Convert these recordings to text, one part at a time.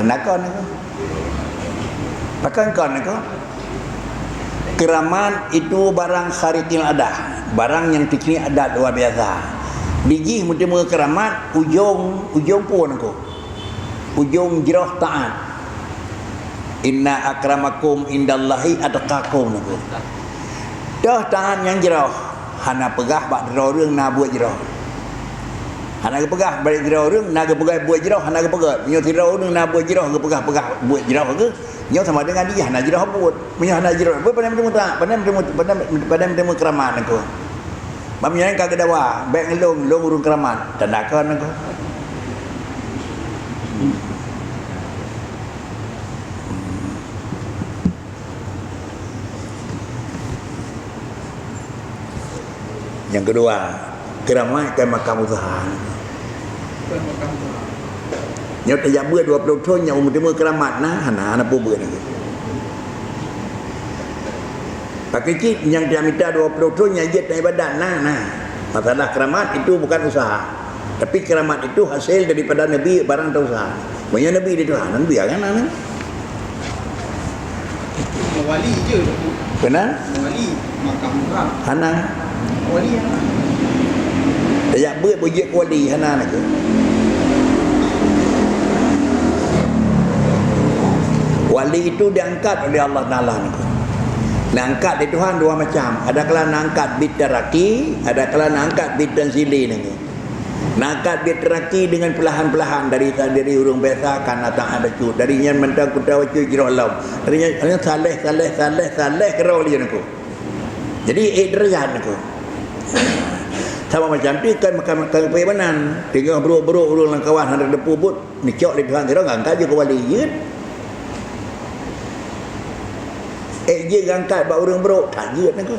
nakon aku. Pakan kon aku. Keramat itu barang khariqil adah, barang yang fikri adat luar biasa. Biji mula keramat ujung pun aku. Ujung jirah taat. Inna akramakum indallahi atqakum aku. Dah taat yang jirah. Hana pegah bak dera orang nak buat jirah. Hana ke pegah balik dera orang nak ke pegah buat jirah, hana ke pegah. Nyo dera orang nak buat jirah ke pegah buat jirah ke. Nyo sama dengan dia hana jirah buat. Menyo hana jirah. Pandai bertemu keramat aku. Bamnya yang kagak dawa, baik ngelong urung keramat. Tandakan aku. Yang kedua, keramat ke makam usaha. Nyo tak jabur 20 tahun yang umur keramat nah hana puber lagi. Pakai cik yang dia minta 20 tahun yang jet ibadat nah. Masalah keramat itu bukan usaha. Tapi keramat itu hasil daripada Nabi barang tak usaha. Banyak Nabi di Tuhan, Nabi kan nah. Wali je. Benar? Wali makam orang. Hana. Wali yang tak jabur bujik wali hana nak. Wali itu diangkat oleh Allah Ta'ala ni. Diangkat di Tuhan dua macam. Ada kala diangkat bidaraki, ada kala diangkat bitanzili ni. Diangkat bidaraki dengan perlahan-perlahan dari urung biasa karena tak ada cu. Darinya mentang kuda wacu jirah alam. Darinya saleh kerau dia ni. Jadi derajat ni. Sama macam tu kan makan pebanan. Tengok beruk-beruk urung lang kawan hendak depu but. Ni cok di Tuhan kira angkat je ke wali je. Je angkat bak orang beruk tak je nak.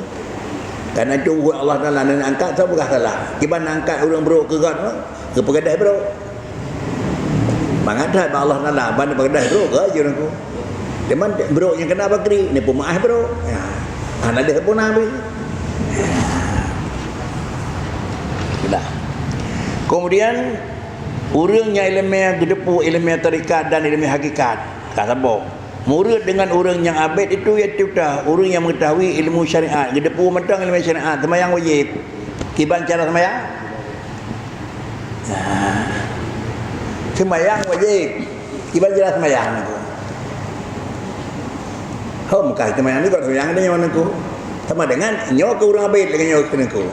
Karena itu Allah Taala nak angkat tak bukan salah. Kiban angkat orang beruk ke gat ke pegadai beruk. Mangat Allah Taala ban pegadai beruk ke je nak. Deman beruk yang kena bakri ni pemaah beruk. Ya. Ana dia pun habis. Sudah. Kemudian urangnya ilmu gedepu ilmu tarikat dan ilmu hakikat. Tak sabar. Murid dengan orang yang abid itu iaitu dah orang yang mengetahui ilmu syariat. Gedepu mentang ilmu syariat, sembahyang wajib. Kiban cara sembahyang? Sembahyang wajib. Kiban cara sembahyang aku. Mukah sembahyang ni kau sembahyang dia mana aku? Sama dengan nyo ke orang abid dengan nyo ke aku.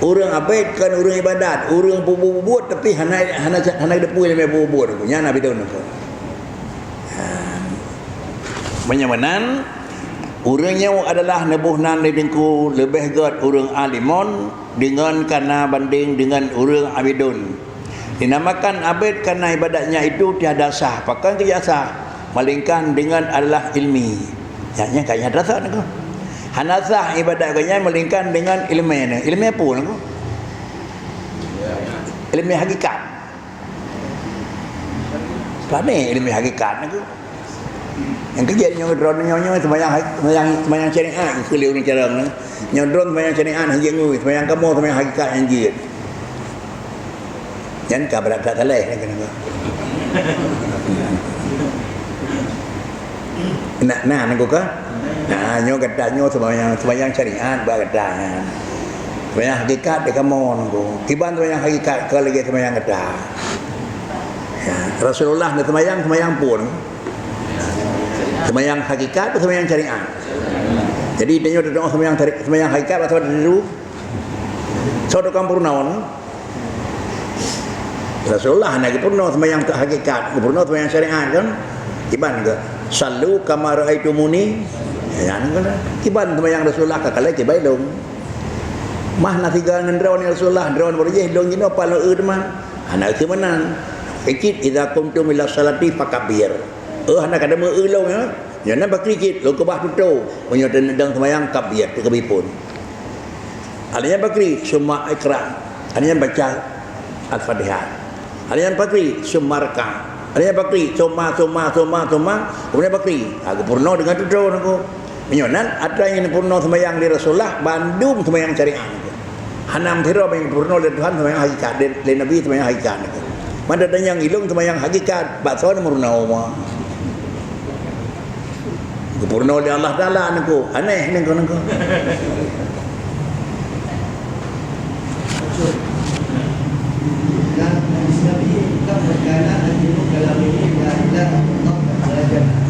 Orang abid kan orang ibadat, orang buat tapi hana gedepu ilmu buat aku. Nya nabi tahun aku. Menyamanan orangnya adalah nebuhnan dengku lebih gat orang alimon dengan karena banding dengan orang abidun. Dinamakan abid karena ibadatnya itu tiada sah, bahkan tidak sah, melainkan dengan adalah ilmi. Jadinya kayaknya ada sah nak. Hana sah ibadatnya melainkan dengan ilmu. Ilmu apa nak? Ilmu hakikat. Apa ni ilmu hakikat nak? Yang kerja nyo drone nyo sembahyang syariat keliu ni cara ni. Nyo drone sembahyang syariat hang ngui sembahyang kamu sembahyang hakikat yang jid. Jangan ka berat tak salah ni kena. Nah nak ka? Nah nyo kata nyo sembahyang syariat ba kata. Sembahyang hakikat de kamu nunggu. Tiban sembahyang hakikat ke lagi sembahyang kata. Ya, Rasulullah nak sembahyang pun sembahyang hakikat atau sembahyang syariat. Jadi dia doa sembahyang hakikat atau dulu suatu kampurnaon. Rasulullah nak purna sembahyang hakikat, purna sembahyang syariat kan. Kiban ke? Sallu kama raaitumuni. Ya kan. Kiban sembahyang Rasulullah kakale kibai dong. Mah na tiga dengan drone Rasulullah, drone boleh dong jino palo mah. Anak ke mana? Kecil idza kuntum ila salati fakabir. Hendak ada mengelong ya. Jangan bakri kit lo ke bah tu. Punya dendang sembahyang kabiyat ke bipun. Alanya bakri semua ikra. Alanya baca Al-Fatihah. Alanya bakri sumarka. Alanya bakri soma. Kemudian bakri. Aku purno dengan tu aku. Menyonan ada yang purno sembahyang di Rasulullah, Bandung sembahyang syariat. Hanam thira yang purno dari Tuhan sembahyang hakikat, dari Nabi sembahyang hakikat. Mana ada yang ilung sembahyang hakikat, bakso ni murna Allah. Purna oleh Allah Taala niku. Aneh niku.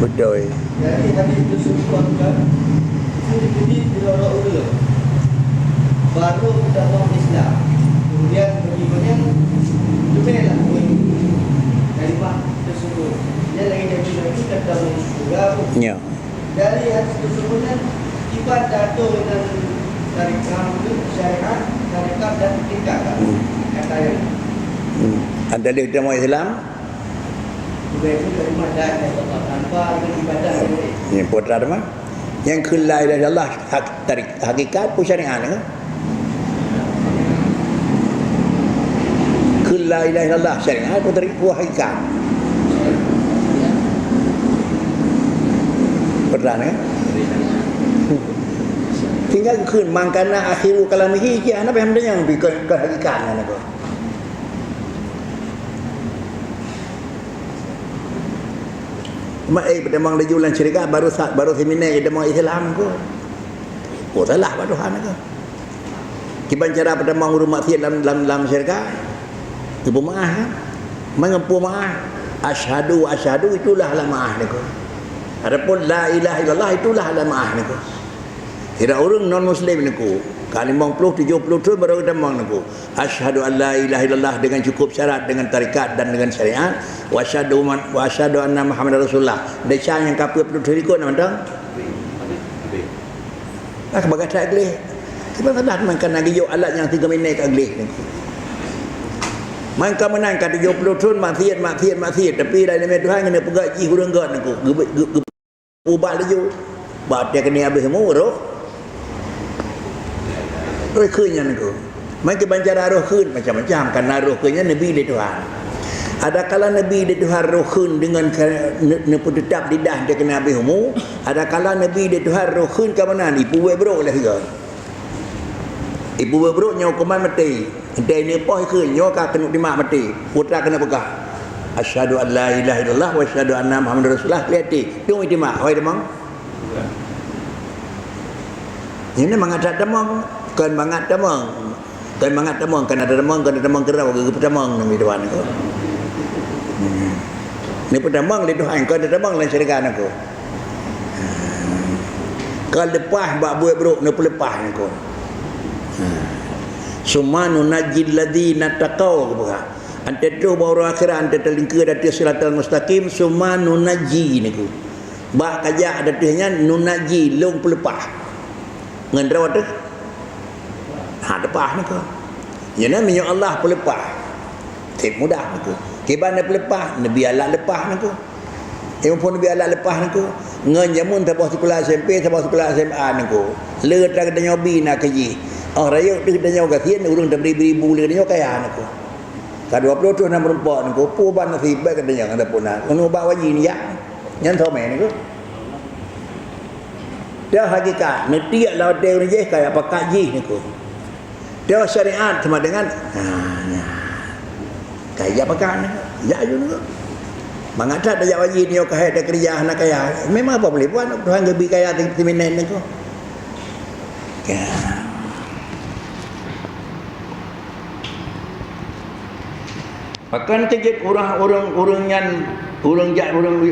Betul. Jadi hadis itu sebutkan jadi dilorok dulu. Baru dakwah Islam. Kemudian bagaimana jumelah kalimah tersebut. Dia lagi kata surga. Ya. Dari hadis tersebut ibadah itu dengan tarikat itu syariat, tarikat dan tingkat kata yang Ada di dalam Islam. juga itu kalimah dan tanpa ibadah Ini putra mah. Yang la ilaha illallah hakikat pun syariat ni. La ilaha illallah syariat pun tarik hakikat. Putra ni. Tinggal kun mangkana akhiru kalamihi je ana paham dia yang ke hakikat ni ko. Mak pedemang laju lan syarikat baru seminar pedemang Islam ko. Oh salah paduhan ko. Kiban cara pedemang urut maksiat dalam syarikat. Ibu maaf. Mengempu maaf. Asyhadu itulah la maaf ni ko. Adapun la ilaha illallah itulah la maaf ni ko. Kira orang non muslim ni ko. Kali 50 70 tu baru pedemang ni ko. Asyhadu an la ilaha illallah dengan cukup syarat dengan tarikat dan dengan syariat. Wa asyhadu anna Muhammadar Rasulullah. Deca yang kapur penduduk ikut nak mandang. Tak sebagai tak aglih. Kita tak makan lagi yo alat yang 3 minit aglih ni. Maka menang kata 70 tahun maksiat tapi dalam Tuhan kena pegaji hurung god aku. Ubah laju. Ba dia kena habis semua roh. Roh kenyang aku. Maka bancara roh keun macam-macam karena roh kenyang Nabi di Tuhan. Ada kala Nabi di Tuhan roh keun dengan neput tetap lidah dia kena habis semua. Ada kala Nabi di Tuhan roh keun ke mana ni? Ibu bro lah juga. Ibu bro nya hukuman mati. Dia ni poh ke nyoka kena dimak mati. Putra kena pegah. Asyhadu an la ilaha illallah wa asyhadu anna Muhammadar Rasulullah. Lihat tu dimak. Hoi demang. Ini mangat demang. Kan mangat demang. Kan mangat demang kan ada demang kerau ke demang nang dewan aku. Ni pedamang le Tuhan kan ada demang lain syarikat aku. Kalau lepas bak buat bro nak lepas aku. Sumanu najil ladina taqaw buka. Ante tu baru akhirat ante terlingkar dari siratal mustaqim sumanu naji niku. Bak kajak ada tuhnya nunaji long pelepah. Ngan rawat tu. Ha lepah niku. Yana minyak Allah pelepah. Tip mudah niku. Kibana pelepah Nabi Allah lepah niku. Pun Nabi Allah lepah niku. Ngan jamun tabah sekolah SMP tabah sekolah SMA niku. Le tak ada nyobi nak kaji. Oh raya dia kata nyawa kasihan urang dah beribu-ribu le dia kaya aku. Ka 20 tahun nak merempak ni ko pu ban nasib baik kata yang ada pun nak. Ono ba waji ni ya. Nyan tho me ni ko. Dia hakikat ni tiak lawan dia ni je kaya apa kaji ni ko. Dia syariat sama dengan kaya apa kan? Ya ju ni ko. Mangata dah waji ni kaya dah kerja nak kaya. Memang apa boleh buat Tuhan gebi kaya di minen ni ko. Ya. Akan terjadi orang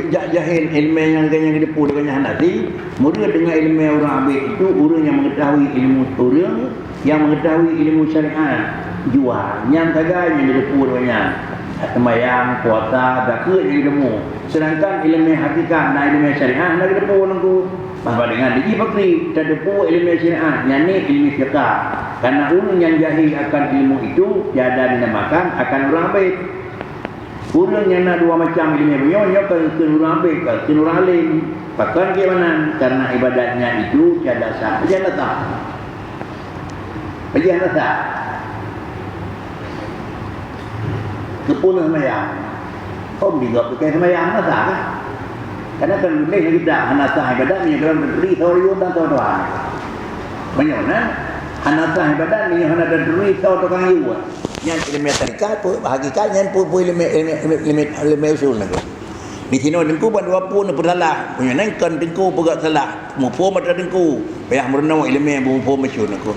jahil ilmu yang dipu dengan hati, mula dengan ilmu orang ambil itu orang yang mengetahui ilmu orang yang mengetahui ilmu syariat jual yang kagak yang dipu dengan sembahyang puasa dak ke ilmu sedangkan ilmu hakikat dan ilmu syariat nak dipu nunggu bahwa dengan diji fakri terdepu ilmu syariat yang ni ilmu fiqh karena orang yang jahil akan ilmu itu tiada dinamakan akan orang ambil orang yang nak dua macam ilmu punya kalau orang ambil kalau orang alim bahkan bagaimana karena ibadatnya itu tiada sah tiada sah tiada sah kepunah semayang om juga pakai semayang sah kan karena kan boleh kita hanasah ibadat ni kalau berdiri tahu dan tahu Tuhan banyak hanasah ibadat ni hana ada duri tahu tukang iu Yang ilmu tarikat pun hakikatnya pun ilmu usul nak. Di sini dengku ban dua pun bersalah. Punya nangkan dengku bergerak salah. Mupo mata dengku. Payah merenau ilmu mupo masyhur nak.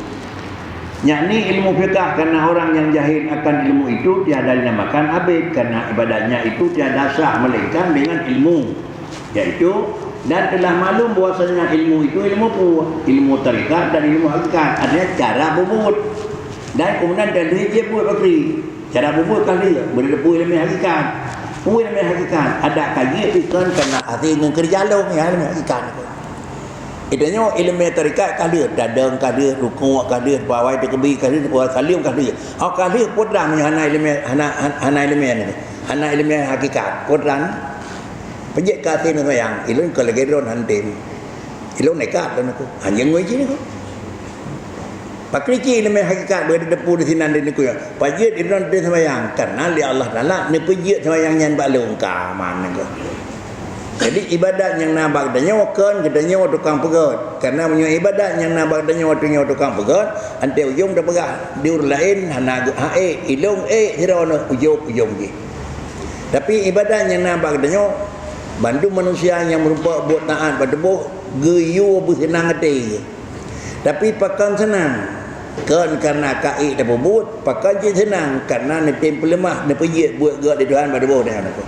Yang ni ilmu fiqah kerana orang yang jahil akan ilmu itu tiada dinamakan abid kerana ibadatnya itu tiada sah melainkan dengan ilmu. Iaitu dan telah maklum bahwasanya ilmu itu ilmu apa? Ilmu tarikat dan ilmu hakikat. Adanya cara bubut. Dan kemudian dari dia buat bakri. Cara bubut kali berdepu ilmu hakikat. Ilmu hakikat ada kaji fikir kerana hati dengan kerja long ya ilmu hakikat. Itanya ilmu tarikat kali dadang kali rukuk kali pawai terkebi kali puas salim kali. Au kali podran hana ilmu ni. Hana ilmu hakikat. Podran pejek kate na yang ilun kolegeron hantin. Ilun nekat dan aku. Hanya ngoi je ni aku. Pakrici ilmu hakikat berdepu di sini dan aku ya. Pejek ilun dia sembahyang karena li Allah Taala ni pejek sembahyang yang balung ka man aku. Jadi ibadat yang nabak dan nyawa kan kita nyawa tukang pegat. Karena punya ibadat yang nabak dan nyawa tukang pegat, ante ujung dah pegat. Diur lain hana ilung hirana ujung je. Tapi ibadat yang nabak dan nyawa bantu manusia yang merupa buat taat pada boh geyu bersenang hati. Tapi pakan senang. Kan karena kai dah buat, pakan je senang karena netem pelemah, nepejit buat gerak di Tuhan pada boh dah aku.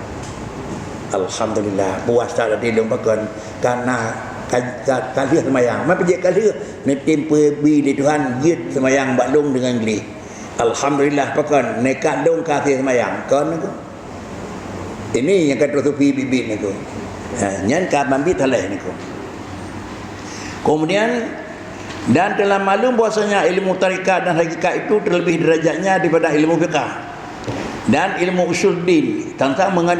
Alhamdulillah puas tak ada dilung pakan karena kali semayang apa je kali ni tempe bi di Tuhan jid semayang baklung dengan geli. Alhamdulillah pakan nekat dong kasih semayang kan aku. Ini yang kata sufi bibit ni aku. Nyan ka mambi taleh ni aku. Kemudian dan telah maklum bahwasanya ilmu tarikat dan hakikat itu terlebih derajatnya daripada ilmu fiqh. Dan ilmu usul din tentang ilmu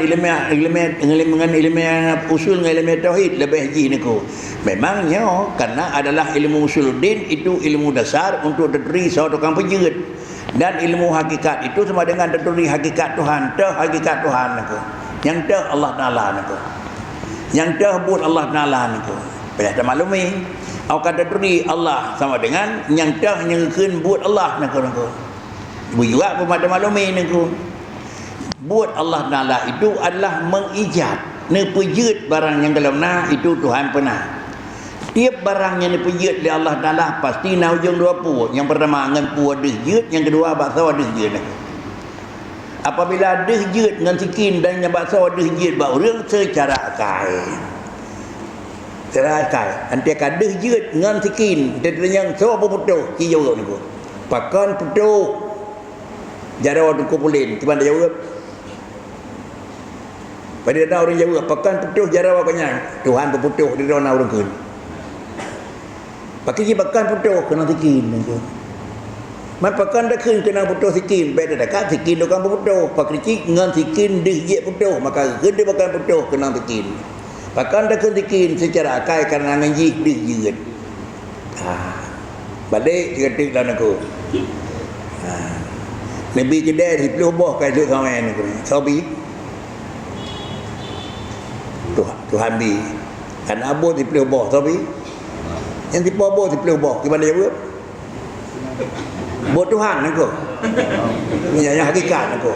usul dengan ilmu tauhid lebih haji niku. Memangnya karena adalah ilmu usul din itu ilmu dasar untuk diterima seorang tukang penjerit. Dan ilmu hakikat itu sama dengan diterima hakikat Tuhan, hakikat Tuhan niku. Yang Allah Taala niku. Yang buat Allah Taala niku. Payah dah maklumi. Au kata diterima Allah sama dengan yang nyengkeun buat Allah niku. Ibu juga pun ada maklumi niku. Buat Allah Ta'ala itu adalah mengijab nepejut barang yang dalam itu Tuhan pernah. Tiap barang yang nepejut oleh Allah Ta'ala pasti na ujung dua pu. Yang pertama dengan pu dehjut, yang kedua bakso dehjut. Apabila dehjut dengan sikin dan yang bakso dehjut bau orang secara akal. Secara akal. Nanti akan dehjut dengan sikin dan yang semua putuh hijau niku. Pakan putuh jara waktu kupulin cuman dia jawab pada dah orang jawab pakan putuh jara wakanya Tuhan berputuh di dalam orang kun pakai pakan putuh kena sikin tu man pakan dah kun kena putuh sikin baik dah dekat sikin dokang berputuh pakai cik ngan sikin dia putuh maka gede pakan putuh kena sikin pakan dah kun sikin secara akal kerana ngaji dia balik ketik dalam aku Nabi kedai di pelubah kai duk kawan ni. Sabi. Tuhan bi. Kan abot di pelubah sabi. Yang di pelubah di pelubah. Gimana jawab? Buat Tuhan aku. Yang hakikat aku.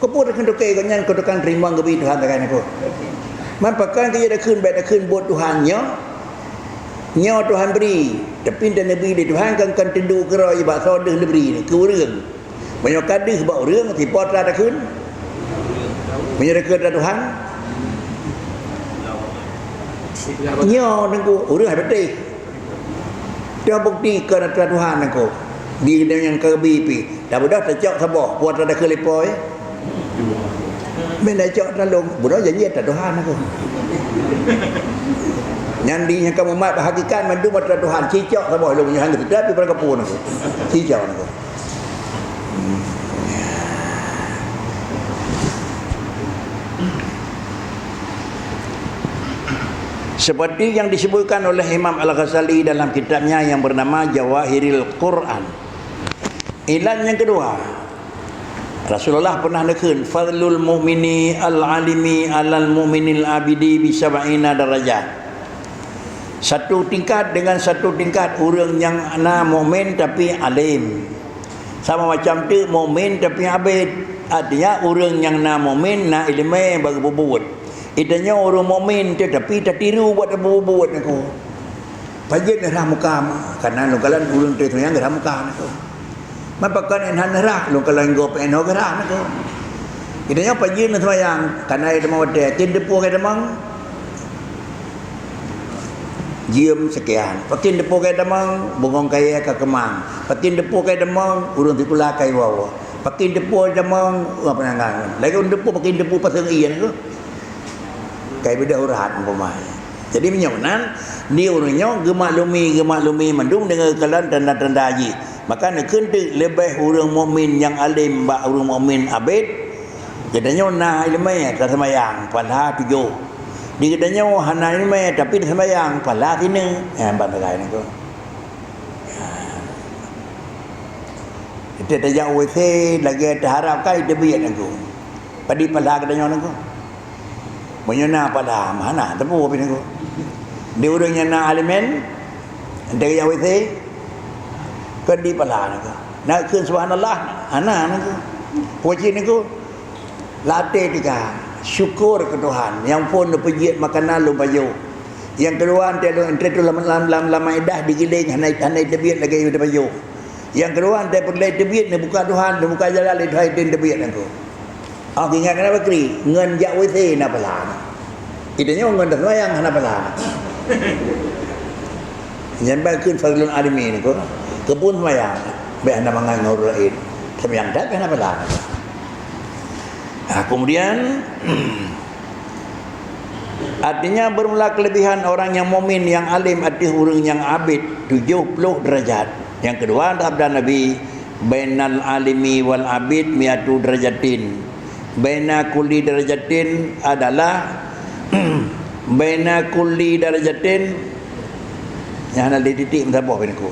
Kau pun akan toke kau nyan kau akan terima gabi Tuhan takkan aku. Mampakan dia dah kun buat Tuhannya. Nyawa Tuhan beri tapi dan Nabi di Tuhan kan tendu kerai bakso dah beri ni ke orang banyak kadih bak orang tipu tak ada kun menyerahkan Tuhan nyawa nengku orang betul dia bukti kerana Tuhan aku di yang kebi pi dah budak tercok sabah buat ada kelipoi men dah cok tolong budak janji tak Tuhan aku nyandi yang kamu mat hakikat mandu mata Tuhan cicak sama lu punya hang tu tapi pada kapun aku cicak aku seperti yang disebutkan oleh Imam Al-Ghazali dalam kitabnya yang bernama Jawahirul Quran. Ilan yang kedua, Rasulullah pernah nekun fadlul mu'mini al-alimi alal mu'minil abidi bi sab'ina darajat. Satu tingkat dengan satu tingkat orang yang ana mukmin tapi alim. Sama macam tu mukmin tapi abid. Artinya orang yang nak mukmin nak ilmu bagi berbuat. Itanya orang mukmin tetapi tak tiru buat berbuat aku. Pajak nerah muka karena lukalan urang tu yang gerah muka aku. Mapakan enhan nerah lukalan go pen ho gerah aku. Itanya pajak nerah yang karena itu mau ada tindepu ke demang. Jiam sekian. Patin depu ke demang bongong kaya ke kemang. Patin depu ke demang urang tikula kai wawa. Patin depu demang apa nangan. Lagi depu pakin depu pasang ian tu. Kai beda urahat umpamanya. Jadi menyonan ni orangnya gemaklumi mendung dengan kalan tanda-tanda haji. Maka nak kentik lebih orang mukmin yang alim ba orang mukmin abid. Jadinya nah ilmu tak sembahyang pahala 7. Di katanya hana ilmu tapi sembahyang pahala 3. Bantai ni tu. Kita tak jauh lagi terharap kai debiat aku. Padi pahala katanya aku. Menyana pahala mana tepu apa ni aku. Dia orang yang nak alimen dari yang wisi kan di pala nak nak ke subhanallah ana nak puji ni ku latih tiga syukur ke Tuhan yang pun pejit makanan lu baju yang kedua ante lu entre tu lama edah digiling hanai debiat lagi ada baju yang kedua ante perlai debiat ni buka Tuhan buka jalan hai tin debiat aku ingat kenapa kri ngan jak wisi na pala idanya ngan dah yang hana pala yang baik fadlul alimi ni ko kebun maya be anda mangai ngor lain sembiang dak kenapa lah. Kemudian artinya bermula kelebihan orang yang mukmin yang alim arti orang yang abid 70 derajat. Yang kedua sabda Nabi bainal alimi wal abid 100 derajatin. Baina kulli derajatin adalah baina kulli darajatin yang ada di titik macam apa aku.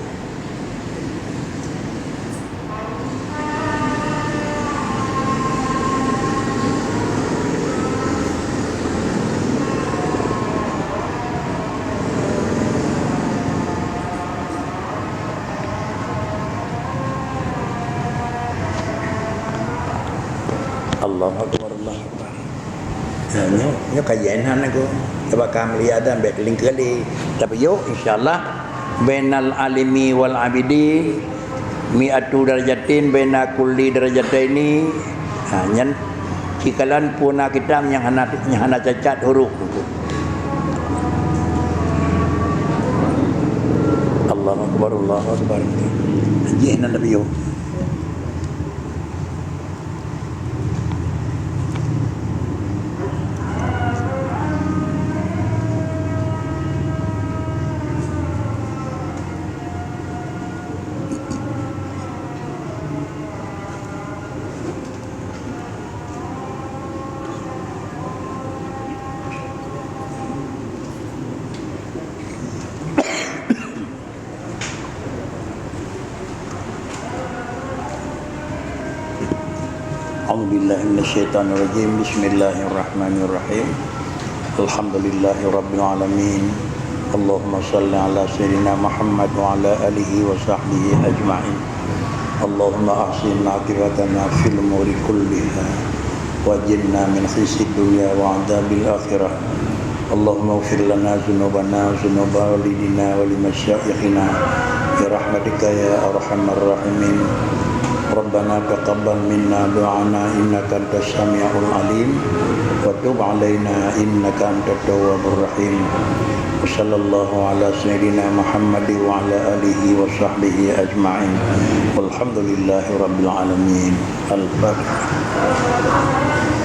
Allahu akbar Allahu akbar. Nhớ kajian han aku. Sebab kami lihat dan bet link kali. Tapi yo insyaallah bainal alimi wal abidi 100 darajatin baina kulli darajataini. Nyen cikalan puna kita yang hana cacat huruf. Allahu akbar Allahu akbar. Jihna Nabi yo. A'udzubillahi minasyaitonirrajim. Bismillahirrahmanirrahim. Alhamdulillahi rabbil alamin. Allahumma shalli ala sayyidina Muhammad wa ala alihi wa sahbihi ajma'in. Allahumma ahsin aqibatana fil umuri kulliha wajinna min khizyid dunya wa 'adzabil akhirah. Allahumma ighfir lana dzunubana wa dzunuba walidina wa limasyayikhina bi rahmatika ya arhamar rahimin. Rabbana taqabbal minna du'ana innaka antas samiul alim wa tub 'alaina innaka antat tawwabur rahim. Wa sallallahu ala sayyidina Muhammad wa ala alihi wa sahbihi ajma'in. Walhamdulillahi rabbil alamin. Al-Fatihah.